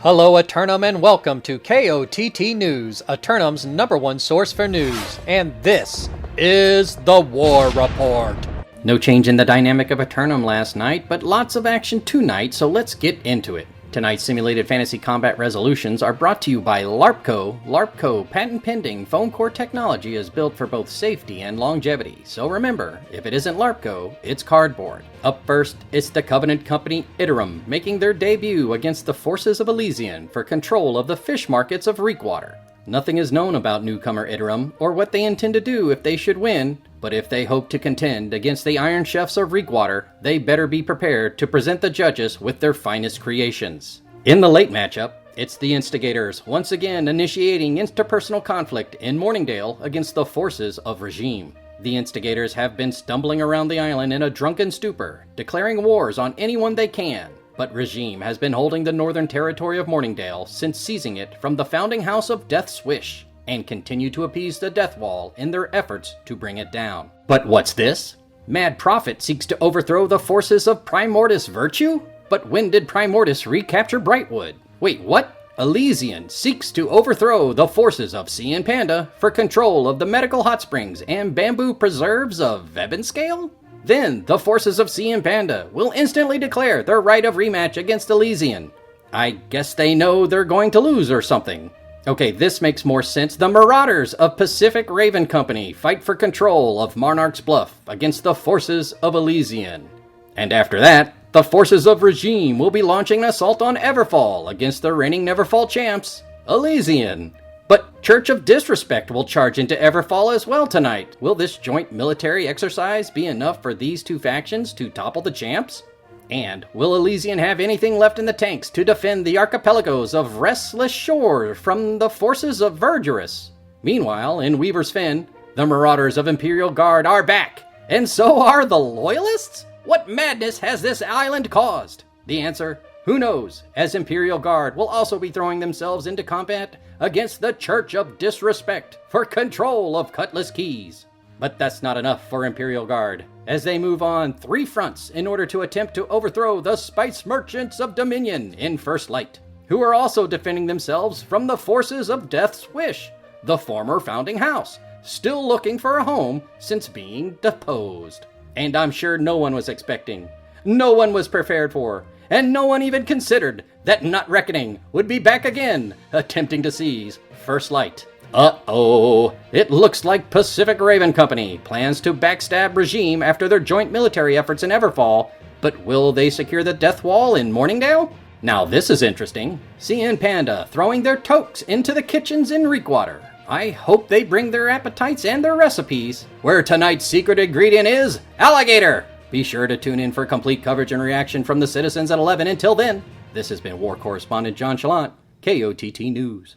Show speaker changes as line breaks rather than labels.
Hello Eternum and welcome to KOTT News, Eternum's #1 source for news, and this is the War Report.
No change in the dynamic of Eternum last night, but lots of action tonight, so let's get into it. Tonight's simulated fantasy combat resolutions are brought to you by LARPCO. LARPCO patent-pending foam core technology is built for both safety and longevity, so remember, if it isn't LARPCO, it's cardboard. Up first, it's the Covenant company Iterum, making their debut against the forces of Elysian for control of the fish markets of Reekwater. Nothing is known about newcomer Iterum, or what they intend to do if they should win, but if they hope to contend against the Iron Chefs of Reekwater, they better be prepared to present the judges with their finest creations. In the late matchup, it's the Instigators once again initiating interpersonal conflict in Morningdale against the forces of Regime. The Instigators have been stumbling around the island in a drunken stupor, declaring wars on anyone they can. But Regime has been holding the northern territory of Morningdale since seizing it from the founding house of Death's Wish, and continue to appease the Death Wall in their efforts to bring it down. But what's this? Mad Prophet seeks to overthrow the forces of Primordius Virtue? But when did Primordius recapture Brightwood? Wait, what? Elysian seeks to overthrow the forces of Sea and Panda for control of the medical hot springs and bamboo preserves of Vebenscale? Then, the forces of Sea and Panda will instantly declare their right of rematch against Elysian. I guess they know they're going to lose or something. Okay, this makes more sense. The Marauders of Pacific Raven Company fight for control of Monarch's Bluff against the forces of Elysian. And after that, the forces of Regime will be launching an assault on Everfall against the reigning Neverfall champs, Elysian. But Church of Disrespect will charge into Everfall as well tonight. Will this joint military exercise be enough for these two factions to topple the champs? And will Elysian have anything left in the tanks to defend the archipelagos of Restless Shore from the forces of Verdurus? Meanwhile, in Weaver's Fen, the Marauders of Imperial Guard are back, and so are the Loyalists? What madness has this island caused? The answer? Who knows, as Imperial Guard will also be throwing themselves into combat against the Church of Disrespect for control of Cutlass Keys. But that's not enough for Imperial Guard, as they move on 3 fronts in order to attempt to overthrow the Spice Merchants of Dominion in First Light, who are also defending themselves from the forces of Death's Wish, the former founding house, still looking for a home since being deposed. And I'm sure no one was expecting, no one was prepared for, and no one even considered that Not Reckoning would be back again, attempting to seize First Light. Uh-oh, it looks like Pacific Raven Company plans to backstab Regime after their joint military efforts in Everfall, but will they secure the Death Wall in Morningdale? Now this is interesting. Sea and Panda throwing their tokes into the kitchens in Reekwater. I hope they bring their appetites and their recipes, where tonight's secret ingredient is alligator! Be sure to tune in for complete coverage and reaction from the citizens at 11. Until then, this has been War Correspondent JChalant, KOTT News.